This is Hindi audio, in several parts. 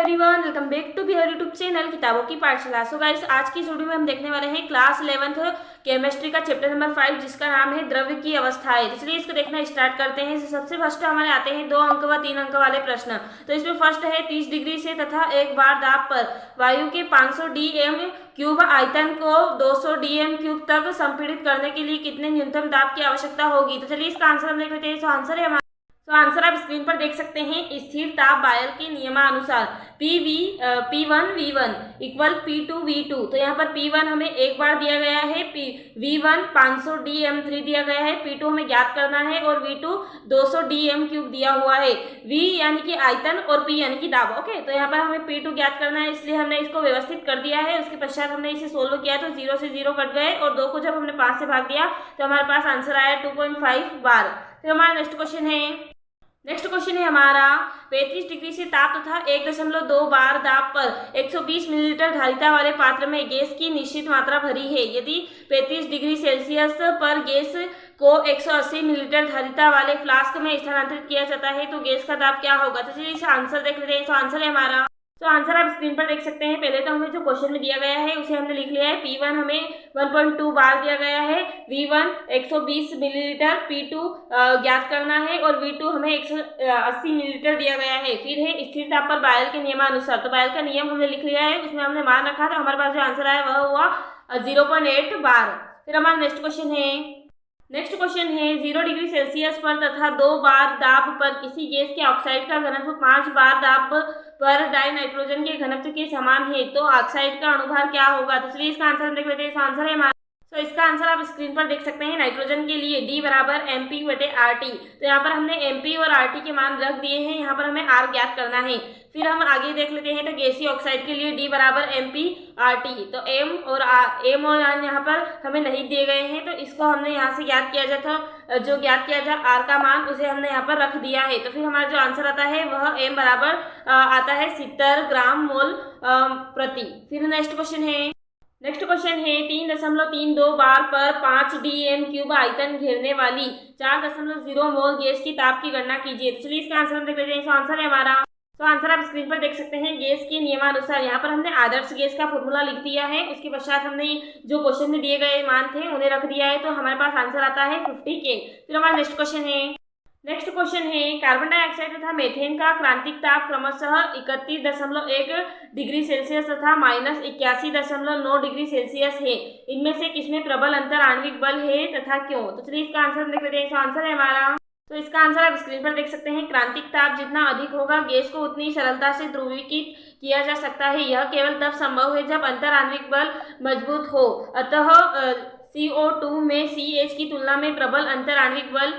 Everyone, welcome back to Bihar YouTube channel किताबों की पाठशाला। सो गाइस, आज की इस वीडियो में हम देखने वाले हैं क्लास 11th केमिस्ट्री का चैप्टर नंबर 5 जिसका नाम है द्रव्य की अवस्थाएं। इसलिए इसको देखना स्टार्ट करते हैं। सबसे फर्स्ट हमारे आते हैं 2 अंक व 3 अंक वाले प्रश्न। तो इसमें फर्स्ट है 30 डिग्री से तथा एक बार दाब पर वायु के 500 dm³ आयतन को 200 dm³ तक संपीड़ित करने के लिए कितने न्यूनतम दाब की आवश्यकता होगी। तो चलिए इसका आंसर हम देख लेते हैं। आंसर है हमारा, तो आंसर आप स्क्रीन पर देख सकते हैं। स्थिर ताप बायल के नियमानुसार P1V1 इक्वल P2V2। तो यहाँ पर P1 हमें एक बार दिया गया है, V1 500 dm3 दिया गया है, P2 हमें ज्ञात करना है और V2 200 dm³ दिया हुआ है। V यानी कि आयतन और P यानी कि दाब। ओके, तो यहाँ पर हमें P2 ज्ञात करना है, इसलिए हमने इसको व्यवस्थित कर दिया है। उसके पश्चात हमने इसे सोल्व किया तो 0 से 0 कट गए और 2 को जब हमने 5 से भाग दिया तो हमारे पास आंसर आया 2.5 बार। फिर हमारा नेक्स्ट क्वेश्चन है हमारा 35 डिग्री से ताप तथा 1.2 बार दाब पर 120 मिलीलीटर धारिता वाले पात्र में गैस की निश्चित मात्रा भरी है। यदि 35 डिग्री सेल्सियस पर गैस को 180 मिलीलीटर धारिता वाले फ्लास्क में स्थानांतरित किया जाता है तो गैस का दाब क्या होगा। तो चलिए इस आंसर देख लेते हैं। तो आंसर है हमारा, तो आंसर आप स्क्रीन पर देख सकते हैं। पहले तो हमें जो क्वेश्चन में दिया गया है उसे हमने लिख लिया है। P1 हमें 1.2 बार दिया गया है, V1 120 मिलीलीटर, P2 ज्ञात करना है और V2 हमें 180 मिलीलीटर दिया गया है। फिर है स्थिर ताप पर बायल के नियमानुसार। तो बायल का नियम हमने लिख लिया है, उसमें हमने मान रखा था। हमारे पास जो आंसर आया वह हुआ 0.8 बार। फिर हमारा नेक्स्ट क्वेश्चन है 0 डिग्री सेल्सियस पर तथा 2 बार दाब पर किसी गैस के ऑक्साइड का घनत्व 5 बार दाब पर डाई नाइट्रोजन के घनत्व के समान है तो ऑक्साइड का अणुभार क्या होगा। तो चलिए इसका आंसर देख लेते हैं। इसका आंसर है हमारा, तो इसका आंसर आप स्क्रीन पर देख सकते हैं। नाइट्रोजन के लिए D बराबर mp/RT। तो यहाँ पर हमने mp और RT के मान रख दिए हैं, यहाँ पर हमें R ज्ञात करना है। फिर हम आगे देख लेते हैं। तो गैसीय ऑक्साइड के लिए D बराबर mp/RT। तो M और R यहाँ पर हमें नहीं दिए गए हैं, तो इसको हमने यहाँ से ज्ञात किया जाता, जो ज्ञात किया जाए R का मान उसे हमने यहाँ पर रख दिया है। तो फिर हमारा जो आंसर आता है वह M बराबर आता है 70 ग्राम मोल प्रति। फिर नेक्स्ट क्वेश्चन है 3.32 बार पर 5 dm³ आयतन घेरने वाली 4.0 मोल गैस की ताप की गणना कीजिए। तो चलिए इसका आंसर हम देख लेते हैं। आंसर है हमारा, तो आंसर आप स्क्रीन पर देख सकते हैं। गैस के नियमानुसार यहाँ पर हमने आदर्श गैस का फॉर्मूला लिख दिया है। उसके पश्चात हमने जो क्वेश्चन में दिए गए मान थे उन्हें रख दिया है, तो हमारे पास आंसर आता है 50 K। फिर हमारा नेक्स्ट क्वेश्चन है कार्बन डाइऑक्साइड तथा मेथेन का क्रांतिक ताप क्रमशः 31.1 डिग्री सेल्सियस तथा -81.9 डिग्री सेल्सियस है। इनमें से किसमें प्रबल अंतर आणविक बल है तथा क्यों। तो चलिए इसका आंसर हम देख लेते हैं। आंसर है हमारा, तो इसका आंसर आप स्क्रीन पर देख सकते हैं। क्रांतिक ताप जितना अधिक होगा गैस को उतनी सरलता से ध्रुवीकृत किया जा सकता है। यह केवल तब संभव है जब अंतर आणविक बल मजबूत हो। अतः CO2 में CH की तुलना में प्रबल अंतर आणविक बल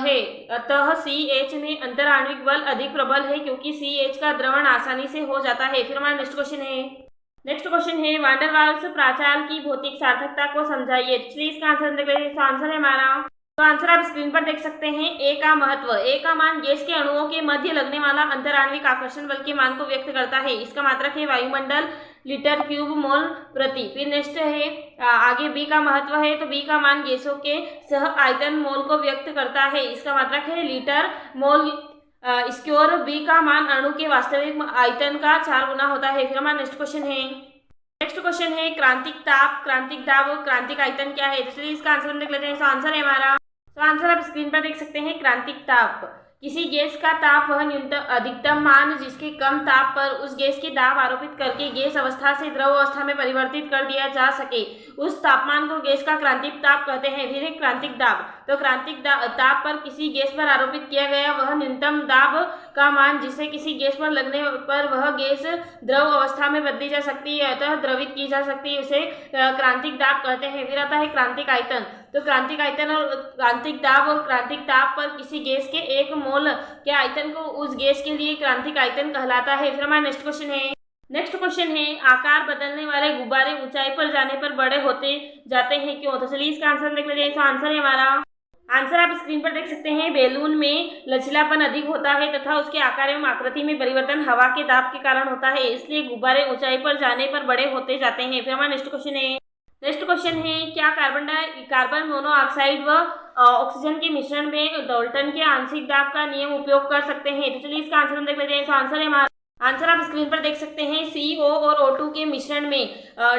है। अतः CH में अंतर आणविक बल अधिक प्रबल है क्योंकि CH का द्रवण आसानी से हो जाता है। फिर हमारा नेक्स्ट क्वेश्चन है वान डेर वाल्स प्राचाल की भौतिक सार्थकता को समझाइए। चलिए इसका आंसर देख लेते हैं। आंसर है हमारा, तो आंसर आप स्क्रीन पर देख सकते हैं। ए का महत्व, ए का मान गैस के अणुओं के मध्य लगने वाला अंतर आणविक आकर्षण बल के मान को व्यक्त करता है। इसका मात्रक है वायुमंडल लीटर³ मोल प्रति। फिर नेक्स्ट है आगे बी का महत्व है, तो बी का मान गैसों के सह आयतन मोल को व्यक्त करता है। इसका मात्रक है लीटर मोल स्क्वायर। बी का मान अणु के वास्तविक आयतन का 4 गुना होता है। फिर हमारा नेक्स्ट क्वेश्चन है क्रांतिक ताप, क्रांतिक दाब और क्रांतिक आयतन क्या है। इसलिए इसका आंसर हम देख लेते हैं। आंसर है हमारा, तो आंसर आप स्क्रीन पर देख सकते हैं। क्रांतिक ताप किसी गैस का ताप वह न्यूनतम अधिकतम मान जिसके कम ताप पर उस गैस के दाब आरोपित करके गैस अवस्था से द्रव अवस्था में परिवर्तित कर दिया जा सके, उस तापमान को गैस का क्रांतिक ताप कहते हैं। फिर है क्रांतिक दाब, तो क्रांतिक ताप पर किसी गैस पर आरोपित किया गया वह न्यूनतम दाब का मान जिसे किसी गैस पर लगने पर वह गैस द्रव अवस्था में बदली जा सकती है, अतः द्रवित की जा सकती है, उसे क्रांतिक दाब कहते हैं। फिर आता है क्रांतिक आयतन, तो क्रांतिक आयतन और क्रांतिक दाब और क्रांतिक ताप पर किसी गैस के 1 मोल के आयतन को उस गैस के लिए क्रांतिक आयतन कहलाता है। फिर हमारा नेक्स्ट क्वेश्चन है आकार बदलने वाले गुब्बारे ऊंचाई पर जाने पर बड़े होते जाते हैं क्यों। तो चलिए इसका आंसर देख लेते हैं। आंसर है हमारा, आंसर आप स्क्रीन पर देख सकते हैं। बैलून में लचीलापन अधिक होता है तथा उसके आकार एवं आकृति में परिवर्तन हवा के दाब के कारण होता है, इसलिए गुब्बारे ऊंचाई पर जाने पर बड़े होते जाते हैं। फिर हमारा नेक्स्ट क्वेश्चन है क्या कार्बन मोनोऑक्साइड व ऑक्सीजन के मिश्रण में डाल्टन के आंशिक दाब का नियम उपयोग कर सकते हैं। तो चलिए इसका आंसर हम देख लेते हैं। आंसर है हमारा, आंसर आप स्क्रीन पर देख सकते हैं। CO और O2 के मिश्रण में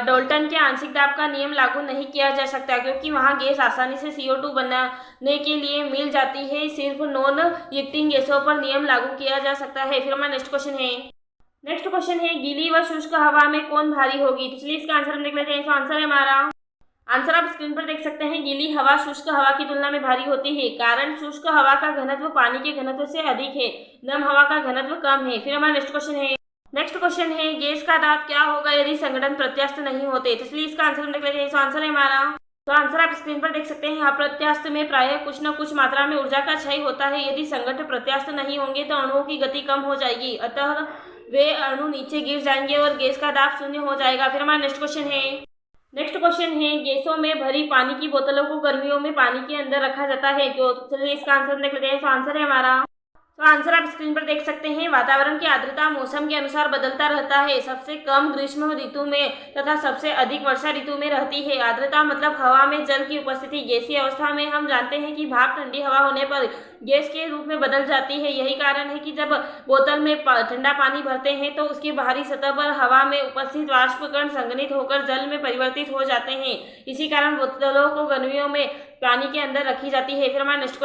डाल्टन के आंशिक दाब का नियम लागू नहीं किया जा सकता, क्योंकि वहां गैस आसानी से CO2 बनाने के लिए मिल जाती है। सिर्फ नॉन रिएक्टिंग गैसों पर नियम लागू किया जा सकता है। फिर हमारा नेक्स्ट क्वेश्चन है गीली व शुष्क हवा में कौन भारी होगी? तो चलिए इसका आंसर हम देख लेते हैं। तो आंसर है हमारा, आंसर आप स्क्रीन पर देख सकते हैं। गीली हवा शुष्क हवा की तुलना में भारी होती है, कारण शुष्क हवा का घनत्व पानी के घनत्व से अधिक है, नम हवा का घनत्व कम है। फिर हमारा नेक्स्ट क्वेश्चन है गैस का दाब क्या होगा यदि संघटन प्रत्यास्थ नहीं होते? तो इसलिए इसका आंसर हम देख लेते हैं। तो आंसर है हमारा, तो आंसर आप स्क्रीन पर देख सकते हैं। अप्रत्यास्थ में प्रायः कुछ न कुछ मात्रा में ऊर्जा का क्षय होता है। यदि संघटन प्रत्यास्थ नहीं होंगे तो अणुओं की गति कम हो जाएगी, अतः वे अणु नीचे गिर जाएंगे और गैस का दाब शून्य हो जाएगा। फिर हमारा नेक्स्ट क्वेश्चन है गैसों में भरी पानी की बोतलों को गर्मियों में पानी के अंदर रखा जाता है क्यों? तो चलिए इसका आंसर देख लेते हैं। तो आंसर है हमारा, तो आंसर आप स्क्रीन पर देख सकते हैं। वातावरण की आर्द्रता मौसम के अनुसार बदलता रहता है। सबसे कम ग्रीष्म ऋतु में तथा सबसे अधिक वर्षा ऋतु में रहती है। आर्द्रता मतलब हवा में जल की उपस्थिति। गैसीय अवस्था में हम जानते हैं कि भाप ठंडी हवा होने पर गैस के रूप में बदल जाती है। यही कारण है कि जब बोतल में ठंडा पानी भरते हैं तो उसकी बाहरी सतह पर हवा में उपस्थित वाष्प कण संघनित होकर जल में परिवर्तित हो जाते हैं। इसी कारण बोतलों को गर्मियों में पानी के अंदर रखी जाती है। फिर हमारा नेक्स्ट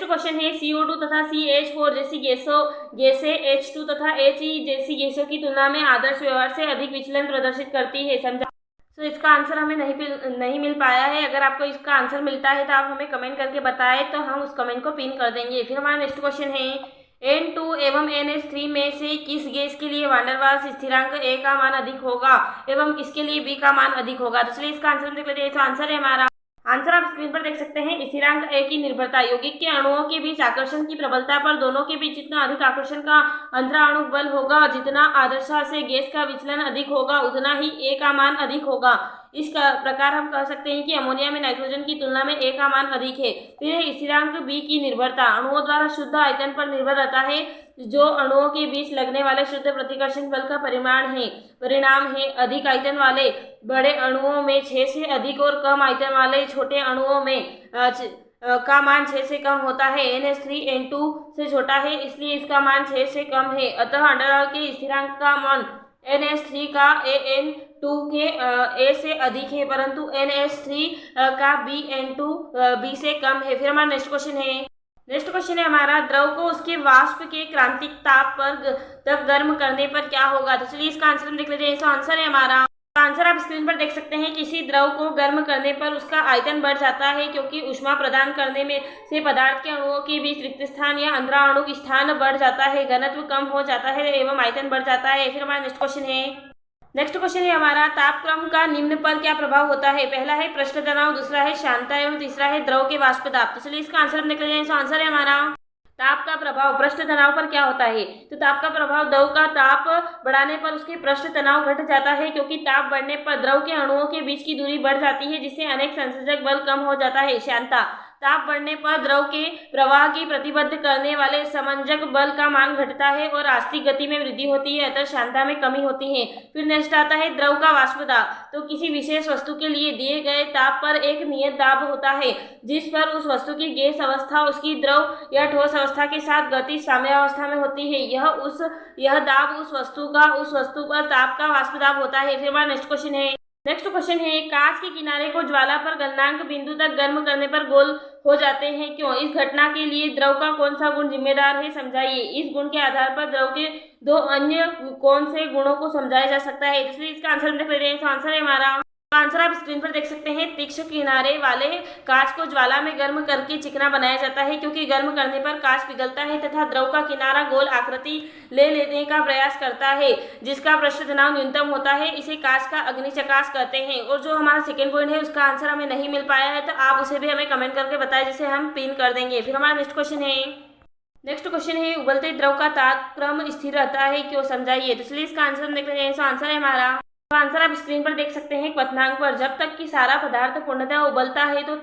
क्वेश्चन है CO2 तथा CH4 जैसी गैसें H2 तथा HE जैसी गैसों की तुलना में आदर्श व्यवहार से अधिक विचलन प्रदर्शित करती है, समझा? तो इसका आंसर हमें नहीं मिल पाया है। अगर आपको इसका आंसर मिलता है तो आप हमें कमेंट करके बताएं, तो हम उस कमेंट को पिन कर देंगे। फिर हमारा नेक्स्ट क्वेश्चन है N2 एवं NH3 में से किस गैस के लिए वान डेर वाल्स स्थिरांक A का मान अधिक होगा एवं किसके लिए B का मान अधिक होगा? तो चलिए इसका आंसर देख लेते हैं। तो आंसर है हमारा, आंसर आप स्क्रीन पर देख सकते हैं। स्थिरांक A की निर्भरता यौगिक के अणुओं के बीच आकर्षण की प्रबलता पर दोनों के बीच जितना अधिक आकर्षण का अंतराणु बल होगा, जितना आदर्शता से गैस का विचलन अधिक होगा, उतना ही A का मान अधिक होगा। इस प्रकार हम कह सकते हैं कि अमोनिया में नाइट्रोजन की तुलना में A का मान अधिक है। फिर है स्थिरांक B की निर्भरता अणुओं द्वारा शुद्ध आयतन पर निर्भर रहता है, जो अणुओं के बीच लगने वाले शुद्ध प्रतिकर्षण बल का परिणाम है। अधिक आयतन वाले बड़े अणुओं में 6 से अधिक और कम आयतन वाले छोटे अणुओं में का मान 6 से कम होता है। NH3 N2 से छोटा है, इसलिए इसका मान 6 से कम है। अतः अंडरऑल के स्थिरांक का मान NH3 का N2 के A से अधिक है, परंतु NH3 का N2 B से कम है। फिर हमारा नेक्स्ट क्वेश्चन है हमारा, द्रव को उसके वाष्प के क्रांतिक ताप पर तक गर्म करने पर क्या होगा? तो चलिए इसका आंसर हम देख लेते हैं। तो आंसर है हमारा, आंसर आप स्क्रीन पर देख सकते हैं। किसी द्रव को गर्म करने पर उसका आयतन बढ़ जाता है, क्योंकि ऊष्मा प्रदान करने में से पदार्थ के अणुओं के बीच रिक्त स्थान या अंतराणु स्थान बढ़ जाता है, घनत्व कम हो जाता है एवं आयतन बढ़ जाता है। फिर हमारा नेक्स्ट क्वेश्चन है हमारा, तापक्रम का निम्न पर क्या प्रभाव होता है? पहला है पृष्ठ तनाव, दूसरा है शांतता एवं तीसरा है द्रव के वाष्प दाब। तो चलिए इसका आंसर हम निकल जाए। तो आंसर है हमारा, ताप का प्रभाव पृष्ठ तनाव पर क्या होता है? तो ताप का प्रभाव द्रव का ताप बढ़ाने पर उसके पृष्ठ तनाव घट जाता है, क्योंकि ताप बढ़ने पर द्रव के अणुओं के बीच की दूरी बढ़ जाती है, जिससे अनेक संसर्जक बल कम हो जाता है। शांतता, ताप बढ़ने पर द्रव के प्रवाह की प्रतिबद्ध करने वाले समंजक बल का मान घटता है और आस्तिक गति में वृद्धि होती है, अतः शांतता में कमी होती है। फिर नेक्स्ट आता है द्रव का वाष्प दाब। तो किसी विशेष वस्तु के लिए दिए गए ताप पर एक नियत दाब होता है, जिस पर उस वस्तु की गैस अवस्था उसकी द्रव या ठोस अवस्था के साथ गति साम्यावस्था में होती है। यह दाब उस वस्तु पर ताप का वाष्प दाब होता है। फिर हमारा नेक्स्ट क्वेश्चन है कांच के किनारे को ज्वाला पर गलनांक बिंदु तक गर्म करने पर गोल हो जाते हैं, क्यों? इस घटना के लिए द्रव का कौन सा गुण जिम्मेदार है, समझाइए। इस गुण के आधार पर द्रव के दो अन्य कौन से गुणों को समझाया जा सकता है? इसलिए इसका आंसर देख लेते हैं। तो आंसर है हमारा, आंसर आप स्क्रीन पर देख सकते हैं। तीक्ष्ण किनारे वाले कांच को ज्वाला में गर्म करके चिकना बनाया जाता है, क्योंकि गर्म करने पर कांच पिघलता है तथा द्रव का किनारा गोल आकृति ले लेने का प्रयास करता है, जिसका पृष्ठ तनाव न्यूनतम होता है। इसे कांच का अग्निचकाश कहते हैं। और जो हमारा सेकंड पॉइंट है उसका आंसर हमें नहीं मिल पाया है, तो आप उसे भी हमें कमेंट करके बताएं, जिसे हम पिन कर देंगे। फिर हमारा नेक्स्ट क्वेश्चन है उबलते द्रव का तापक्रम स्थिर रहता है, क्यों? समझाइए। तो इसलिए इसका आंसर हम देख लेते हैं। तो आंसर है हमारा, तो आंसर आप स्क्रीन पर देख सकते हैं। क्वथनांक पर जब तक कि सारा पदार्थ पूर्णतः उबलता है तो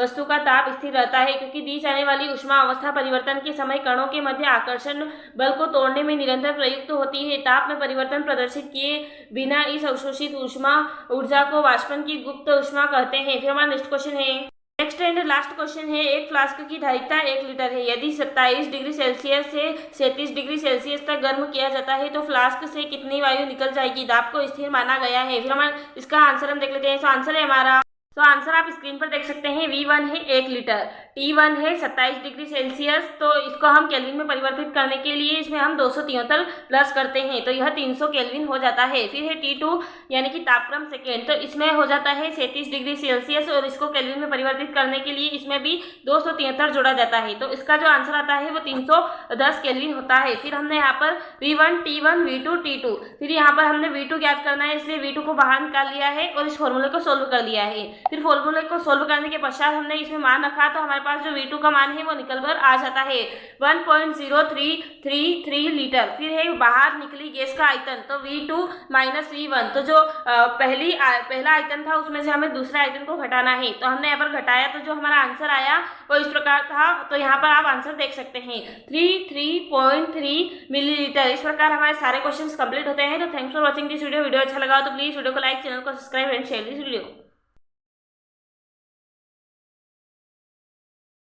वस्तु का ताप स्थिर रहता है, क्योंकि दी जाने वाली ऊष्मा अवस्था परिवर्तन के समय कणों के मध्य आकर्षण बल को तोड़ने में निरंतर प्रयुक्त होती है। ताप में परिवर्तन प्रदर्शित किए बिना इस अवशोषित ऊर्जा को वाष्पन की गुप्त ऊष्मा कहते हैं। फिर हमारा next next and last question है, एक फ्लास्क की धारिता 1 लीटर है। यदि 27 डिग्री सेल्सियस से 37 डिग्री सेल्सियस तक गर्म किया जाता है तो फ्लास्क से कितनी वायु निकल जाएगी। दाब को स्थिर माना गया है। फिर हम इसका आंसर हम देख लेते हैं। तो आंसर है हमारा, तो आंसर आप स्क्रीन पर देख सकते हैं। V1 है 1 लीटर, T1 है 27 डिग्री सेल्सियस। तो इसको हम केल्विन में परिवर्तित करने के लिए इसमें हम 273 प्लस करते हैं तो यह 300 केल्विन हो जाता है। फिर है T2 यानी कि तापक्रम सेकेंड, तो इसमें हो जाता है 37 डिग्री सेल्सियस और इसको केल्विन में परिवर्तित करने के लिए इसमें भी 273 जोड़ा जाता है। तो इसका जो आंसर आता है वो 310 केल्विन होता है। फिर हमने यहाँ पर V1, T1, V2, T2, फिर यहाँ पर हमने V2 ज्ञात करना है, इसलिए V2 को बाहर निकाल लिया है और इस फॉर्मूले को सोल्व कर लिया है। फिर फॉर्मूले को सोल्व करने के पश्चात हमने इसमें मान रखा तो हमारे पास जो V2 का मान है वो निकल कर आ जाता है 1.0333 लीटर। फिर है बाहर निकली गैस का आयतन, तो V2 माइनस V1, तो जो पहला आयतन था उसमें से हमें दूसरे आयतन को घटाना है। तो हमने यहाँ पर घटाया तो जो हमारा आंसर आया वो इस प्रकार था। तो यहाँ पर आप आंसर देख सकते हैं 33.3 मिलीलीटर। इस प्रकार हमारे सारे क्वेश्चन कंप्लीट होते हैं। तो thanks for watching this video. Video अच्छा लगा तो प्लीज वीडियो को लाइक, चैनल को subscribe and share this video.